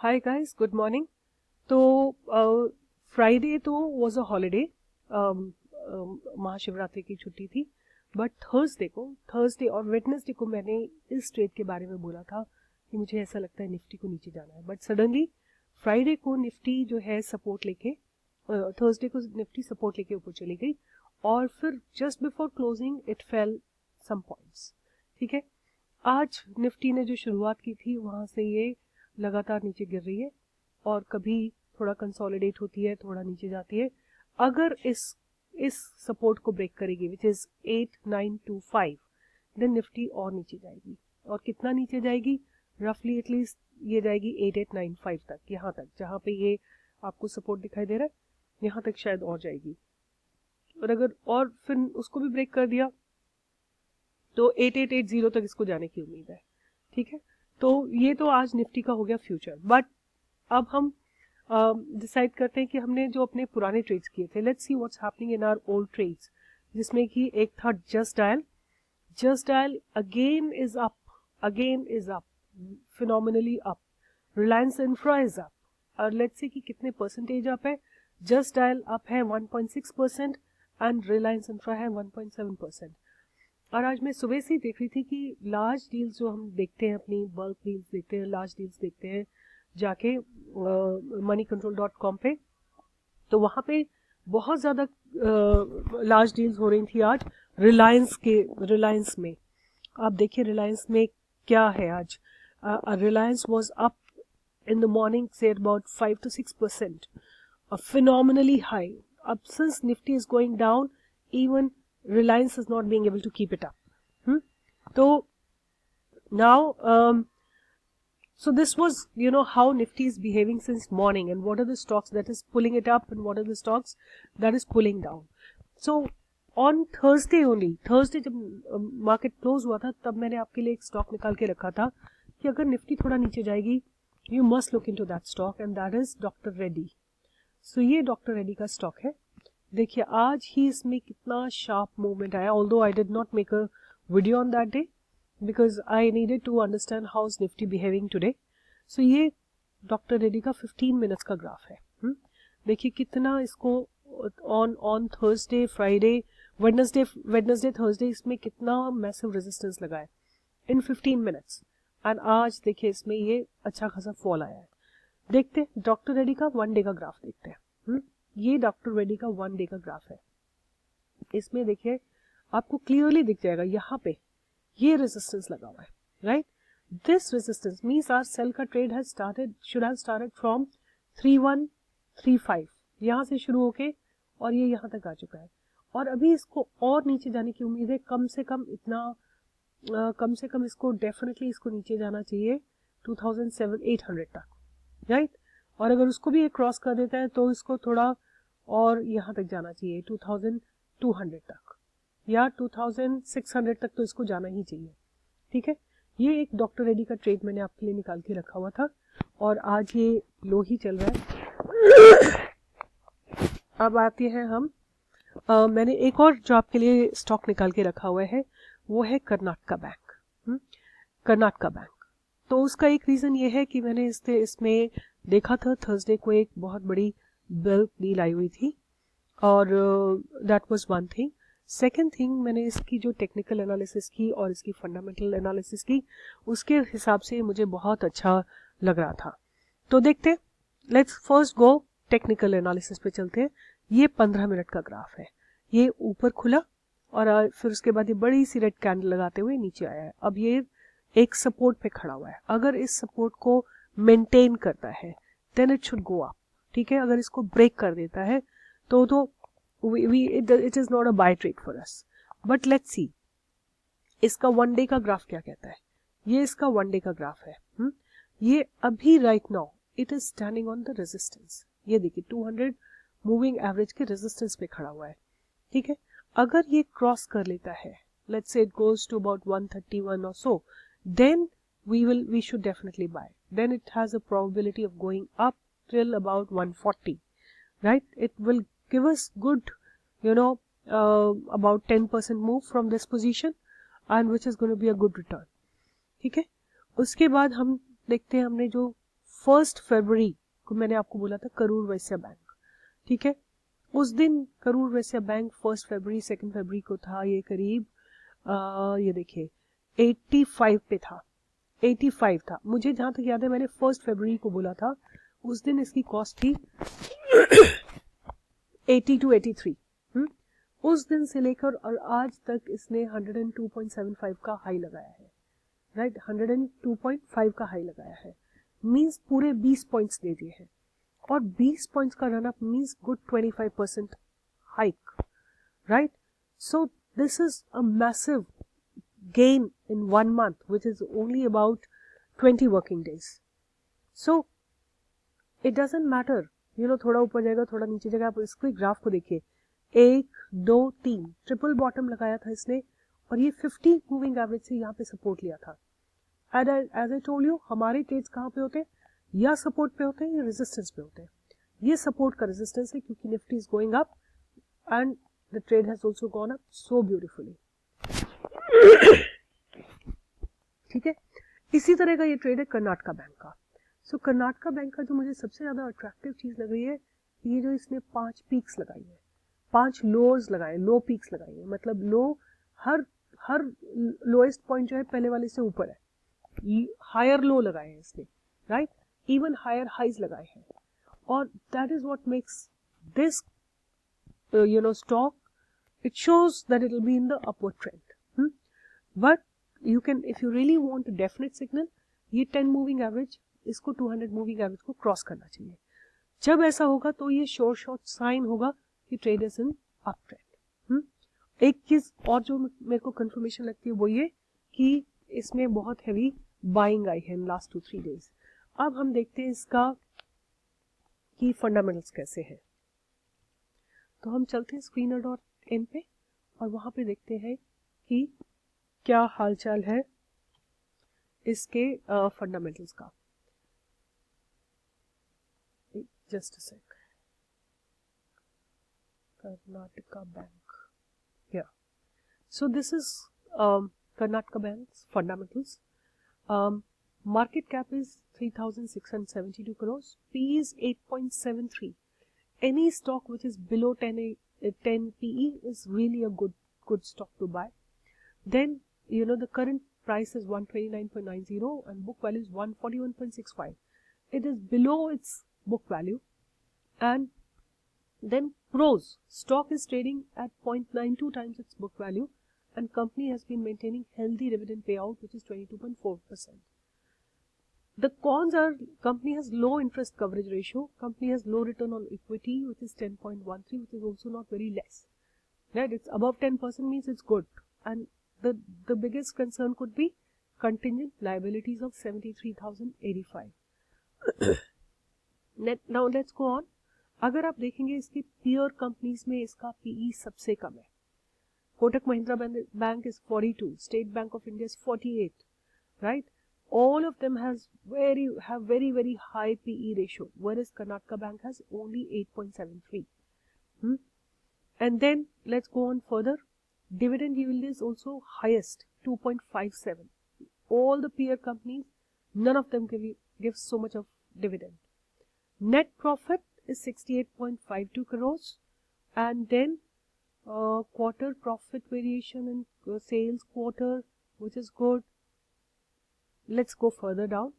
Hi guys, good morning. तो Friday तो was a holiday, Mahashivratri की छुट्टी थी। बट थर्सडे और वेडनेसडे को मैंने इस ट्रेड के बारे में बोला था कि मुझे ऐसा लगता है निफ्टी को नीचे जाना है। बट सडनली फ्राइडे को निफ्टी जो है सपोर्ट लेके, थर्सडे को निफ्टी सपोर्ट लेके ऊपर चली गई और फिर just before closing it fell some points. ठीक है, आज निफ्टी ने जो शुरुआत की थी वहां से ये लगातार नीचे गिर रही है और कभी थोड़ा कंसोलिडेट होती है, थोड़ा नीचे जाती है। अगर इस सपोर्ट को ब्रेक करेगी विच इज 8925, देन निफ्टी और नीचे जाएगी। और कितना नीचे जाएगी? रफली एटलीस्ट ये जाएगी 8895 तक, यहाँ तक जहाँ पे ये आपको सपोर्ट दिखाई दे रहा है, यहाँ तक शायद और जाएगी। और अगर और फिर उसको भी ब्रेक कर दिया तो 8880 तक इसको जाने की उम्मीद है। ठीक है, तो ये तो आज निफ्टी का हो गया फ्यूचर। बट अब हम डिसाइड करते हैं कि हमने जो अपने पुराने ट्रेड्स किए थे, let's see what's happening in our old trades, जिसमें कि एक था Just Dial again is up, phenomenally up. Reliance Infra is up, और लेट्स सी कि कितने परसेंटेज अप है। जस्ट डायल अप है 1.6% एंड रिलायंस इंफ्रा है 1.7%। और आज मैं सुबह से ही देख रही थी कि लार्ज डील्स जो हम देखते हैं, अपनी बल्क डील्स देखते हैं, लार्ज डील्स देखते हैं जाके moneycontrol.com पे, तो वहाँ पे बहुत ज़्यादा लार्ज डील्स हो रही थी आज रिलायंस में। आप देखिए रिलायंस में क्या है आज। Reliance was up in the morning, say about 5 to 6%, a phenomenally high. Since Nifty is going down, even Reliance is not being able to keep it up. So now, so this was, how Nifty is behaving since morning, and what are the stocks that is pulling it up, and what are the stocks that is pulling down. So on Thursday जब market close हुआ था, तब मैंने आपके लिए एक stock निकाल के रखा था कि अगर निफ्टी थोड़ा नीचे जाएगी, you must look into that stock, and that is Dr. Reddy. So ये Dr. Reddy का स्टॉक है। देखिए आज ही इसमें कितना शार्प मूवमेंट आया, although I did not make a video on that day because I needed to understand how is Nifty behaving today. So ये Dr. Reddy का 15 मिनट्स का ग्राफ है। देखिए कितना इसको on Thursday, Friday, Wednesday, Thursday इसमें कितना मैसिव रेजिस्टेंस लगा है इन 15 मिनट्स। एंड आज देखिए इसमें ये अच्छा खासा फॉल आया है। देखते हैं डॉक्टर रेड्डी का 1 डे का ग्राफ देखते हैं। ये डॉक्टर रेड्डी का 1 डे का ग्राफ है। इसमें देखिए आपको क्लियरली दिख जाएगा, यहाँ पे ये रेजिस्टेंस लगा हुआ है, right. This resistance means our sell का trade should have started from 3135, यहाँ से शुरू होके और ये यहाँ तक आ चुका है। और अभी इसको और नीचे जाने की उम्मीद है, कम से कम इसको डेफिनेटली इसको नीचे जाना चाहिए 2700-800 तक, राइट। और अगर उसको भी क्रॉस कर देता है तो इसको थोड़ा और यहाँ तक जाना चाहिए 2200 तक या 2600 तक, तो इसको जाना ही चाहिए। ठीक है, ये एक डॉक्टर रेड्डी का ट्रेड मैंने आपके लिए निकाल के रखा हुआ था और आज ये लो ही चल रहा है। अब आते हैं हम, मैंने एक और जो आपके लिए स्टॉक निकाल के रखा हुआ है, वो है कर्नाटका बैंक। कर्नाटका बैंक, तो उसका एक रीज़न ये है कि मैंने इसमें देखा था थर्सडे को एक बहुत बड़ी बल्क डील आई हुई थी, और that was one thing. Second thing, मैंने इसकी जो टेक्निकल एनालिसिस की और इसकी फंडामेंटल एनालिसिस की, उसके हिसाब से मुझे बहुत अच्छा लग रहा था। तो देखते, let's first go technical analysis पे चलते हैं। ये 15 मिनट का ग्राफ है। ये ऊपर खुला और फिर उसके बाद ये बड़ी सी रेड कैंडल लगाते हुए नीचे आया है। अब ये एक सपोर्ट पे खड़ा हुआ है। अगर इस सपोर्ट को मेंटेन करता है then it should go up. ठीक है, अगर इसको ब्रेक कर देता है तो it is not a buy trade for us. But let's see इसका 1 डे का ग्राफ क्या कहता है। ये इसका 1 डे का ग्राफ है। ये अभी right now it is standing on the resistance. ये देखिए 200 मूविंग एवरेज के रेजिस्टेंस पे खड़ा हुआ है। ठीक है, अगर ये क्रॉस कर लेता है, let's say it goes to about 131 or so, then we should definitely buy. Then it has a probability of going up till about 140, right? It will give us good, about 10% move from this position, and which is going to be a good return. ठीक है, उसके बाद हम देखते हैं हमने जो 1 फरवरी को मैंने आपको बोला था करूर वैश्य बैंक, ठीक है, उस दिन करूर वैश्य बैंक 1 फरवरी 2 फरवरी को था ये करीब ये देखिए 85 पे था, 85 था। मुझे जहां तक याद है मैंने 1 फरवरी को बोला था, उस दिन इसकी कॉस्ट थी 80 to 83। उस दिन से लेकर और आज तक इसने 102.75 का हाई लगाया है, राइट, 102.5 का हाई लगाया है, मींस पूरे 20 पॉइंट्स दे दिए हैं, और 20 पॉइंट्स का run up means good 25% hike, right. So this is a massive gain in 1 month, which is only about 20 working days. So it doesn't matter, you know, थोड़ा ऊपर जाएगा थोड़ा नीचे जाएगा। आप इसके ग्राफ को देखिए, 1 2 3 ट्रिपल बॉटम लगाया था इसने, और ये 50 मूविंग एवरेज से यहाँ पे सपोर्ट लिया था। एज आई टोल्ड यू, हमारे ट्रेड्स कहाँ पे होते हैं, या सपोर्ट पे होते हैं या रेजिस्टेंस पे होते हैं। ये सपोर्ट का रेजिस्टेंस है क्योंकि Nifty is going up and the trade has also gone up so beautifully, ठीक है। इसी तरह का ये ट्रेड है कर्नाटका बैंक का। सो कर्नाटका बैंक का जो मुझे सबसे ज्यादा अट्रैक्टिव चीज लग रही है, ये जो इसने 5 पीक्स लगाई है, 5 लोअर्स लगाए, लो पीक्स लगाई है, मतलब लो हर लोएस्ट पॉइंट जो है पहले वाले से ऊपर है, हायर लो लगाए हैं इसने, राइट, इवन हायर हाइज लगाए हैं, और that is what makes this you know stock, it shows that it will be in the upward trend, but you can, if you really want a definite signal, ये 10 moving average, इसको 200 moving average को cross करना चाहिए। जब ऐसा होगा तो ये शॉर्ट साइन होगा कि trade is in up trend. एक चीज और जो मेरे को कंफर्मेशन लगती है वो ये कि इसमें बहुत हैवी बाइंग आई है इन लास्ट 2-3 डेज। अब हम देखते हैं इसका कि फंडामेंटल्स कैसे हैं। तो हम चलते हैं screener.in पे और वहां पे देखते हैं कि क्या हालचाल है इसके फंडामेंटल्स का। Just a sec, Karnataka bank, या so this is Karnataka bank's fundamentals. Market cap is 3,672 crores, P is 8.73. Any stock which is below 10 PE is really a good stock to buy. Then, you know, the current price is 129.90 and book value is 141.65. It is below its book value. And then pros, stock is trading at 0.92 times its book value, and company has been maintaining healthy dividend payout, which is 22.4%. The cons are company has low interest coverage ratio, company has low return on equity, which is 10.13, which is also not very less, right? It's above 10% means it's good, and the biggest concern could be contingent liabilities of 73,085. Now let's go on. अगर आप देखेंगे इसकी peer companies में इसका PE सबसे कम है। Kotak Mahindra bank is 42, state bank of India is 48, right? All of them have very high PE ratio, whereas Karnataka Bank has only 8.73. And then let's go on further. Dividend yield is also highest, 2.57. All the peer companies, none of them give so much of dividend. Net profit is 68.52 crores, and then quarter profit variation in sales quarter, which is good. Let's go further down.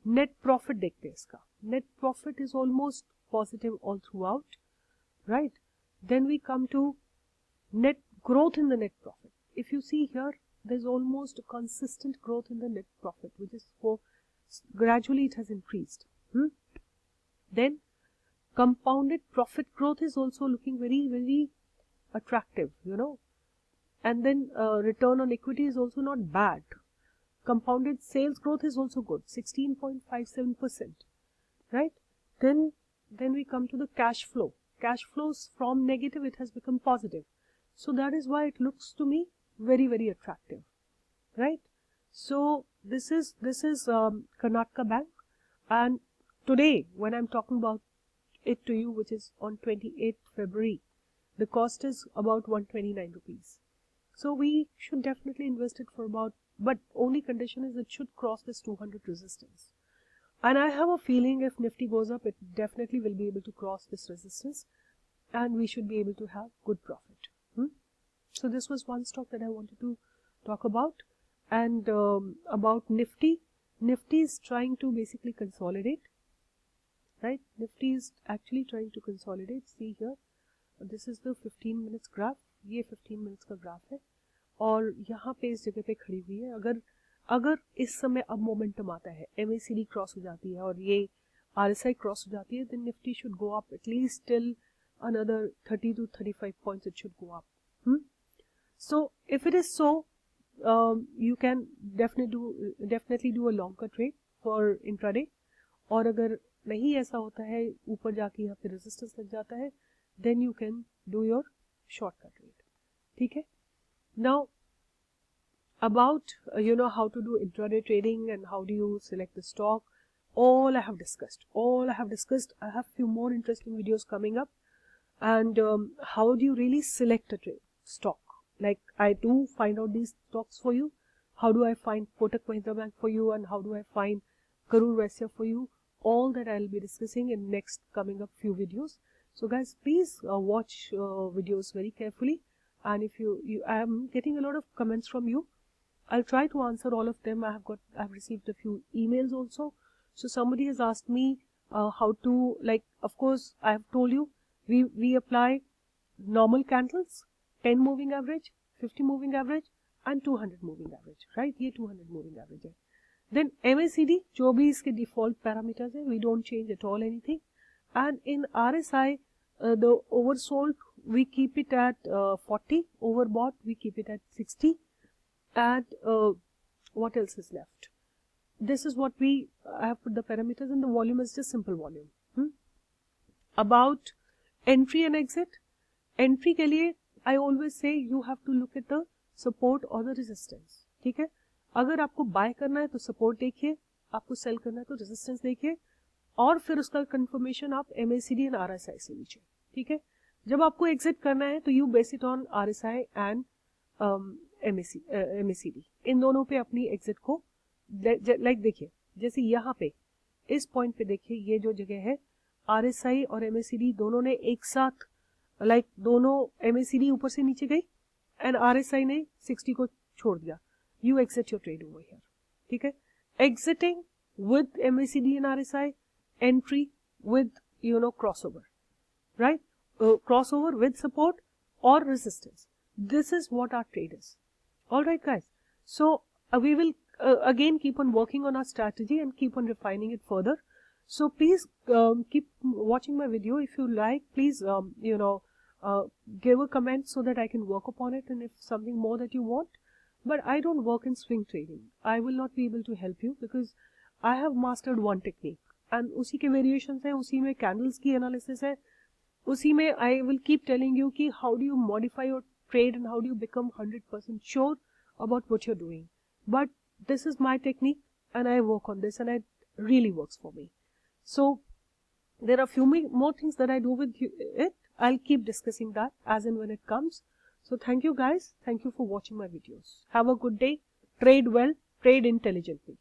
Net profit देखते हैं इसका. Net profit is almost positive all throughout, right? Then we come to net growth in the net profit. If you see here, there's almost a consistent growth in the net profit, which is gradually it has increased. Then compounded profit growth is also looking very attractive, you know. And then return on equity is also not bad. Compounded sales growth is also good, 16.57%, right? Then we come to the cash flow. Cash flows from negative, it has become positive. So that is why it looks to me very attractive, right? So this is Karnataka Bank, and today when I'm talking about it to you, which is on 28th February, the cost is about 129 rupees. So we should definitely invest it for about, but only condition is it should cross this 200 resistance. And I have a feeling if Nifty goes up, it definitely will be able to cross this resistance and we should be able to have good profit. So this was one stock that I wanted to talk about. And about Nifty, Nifty is trying to basically consolidate, right? Nifty is actually trying to consolidate. See here, this is the 15 minutes graph. ये 15 minutes का graph है और यहाँ पे इस जगह पे खड़ी हुई है. अगर इस समय अब मोमेंटम आता है, MACD क्रॉस हो जाती है और ये RSI क्रॉस हो जाती है, then Nifty should go up at least till another 30 to 35 points. It should go up. So if it is so, you can definitely do a longer trade for intraday. और अगर नहीं ऐसा होता है, ऊपर जाके यहाँ पे रेजिस्टेंस लग जाता है, then you can do your shortcut trade. ठीक है? Now about how to do intraday trading and how do you select the stock, all I have discussed. I have few more interesting videos coming up. And how do you really select a stock? Like I do find out these stocks for you. How do I find Kotak Mahindra Bank for you, and how do I find Karur Vysya for you? All that I'll be discussing in next coming up few videos. So guys, please watch videos very carefully. And if I am getting a lot of comments from you. I'll try to answer all of them. I've received a few emails also. So somebody has asked me how to, like, of course I have told you, we apply normal candles, 10 moving average, 50 moving average and 200 moving average, right? ये 200 moving average है. Then MACD, जो भी इसके default parameters है, we don't change at all anything. And in RSI, the oversold, we keep it at 40, overbought, we keep it at 60. And what else is left? This is what I have put the parameters, and the volume is just simple volume. About entry and exit. Entry के लिए I always say you have to look at the support or the resistance. ठीक है? अगर आपको buy करना है तो support देखिए, आपको sell करना है तो resistance देखिए, और फिर उसका confirmation आप MACD and RSI से लीजिए. ठीक है? जब आपको exit करना है तो you base it on RSI and MACD. इन दोनों पे अपनी exit को like देखिए, जैसे यहाँ पे इस point पे देखिए, ये जो जगह है RSI और MACD दोनों ने एक साथ like दोनों MACD ऊपर से नीचे गई and RSI ने 60 को छोड़ दिया. You exit your trade over here. ठीक है? Exiting with MACD and RSI, entry with crossover, right? Crossover with support or resistance. This is what our trade is. Alright guys, so we will again keep on working on our strategy and keep on refining it further. So please keep watching my video. If you like, please give a comment so that I can work upon it, and if something more that you want. But I don't work in swing trading. I will not be able to help you because I have mastered one technique and उसी के variations हैं, उसी में candles की analysis है, उसी में I will keep telling you कि how do you modify your trade and how do you become 100% sure about what you're doing. But this is my technique and I work on this and it really works for me. So there are few more things that I do with it. I'll keep discussing that as and when it comes. So thank you guys. Thank you for watching my videos. Have a good day. Trade well. Trade intelligently.